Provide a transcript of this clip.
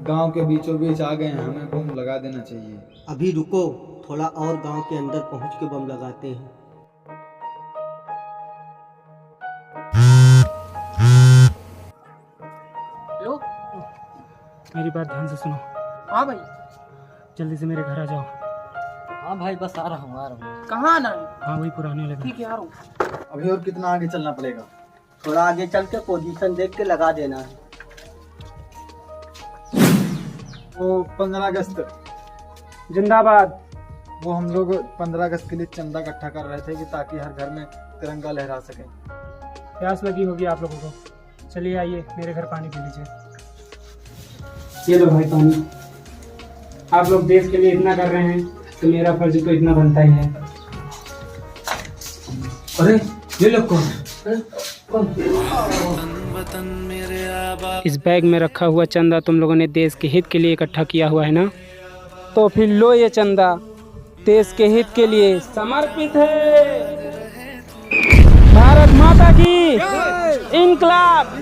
गांव के बीचों बीच आ गए हैं, हमें बम लगा देना चाहिए। अभी रुको, थोड़ा और गांव के अंदर पहुंच के बम लगाते हैं। हेलो, मेरी बात ध्यान से सुनो। हाँ भाई। जल्दी से मेरे घर आ जाओ। हाँ भाई, बस आ रहा हूँ। कहाँ आना है? हाँ, वही पुराने वाले घर। ठीक है, आ रहा हूँ। अभी और कितना आगे चलना पड़ेगा? थोड़ा आगे चल के पोजीशन देख के लगा देना है। वो 15 अगस्त, जिंदाबाद। वो हम लोग 15 अगस्त के लिए चंदा इकट्ठा कर रहे थे कि ताकि हर घर में तिरंगा लहरा सके। प्यास लगी होगी आप लोगों को। चलिए आइए, मेरे घर पानी पी लीजिए। ये लो भाई पानी। आप लोग देश के लिए इतना कर रहे हैं तो मेरा फर्ज तो इतना बनता ही है। अरे ये लोग कौन? इस बैग में रखा हुआ चंदा तुम लोगों ने देश के हित के लिए इकट्ठा किया हुआ है ना, तो फिर लो ये चंदा देश के हित के लिए समर्पित है। भारत माता की इंकलाब।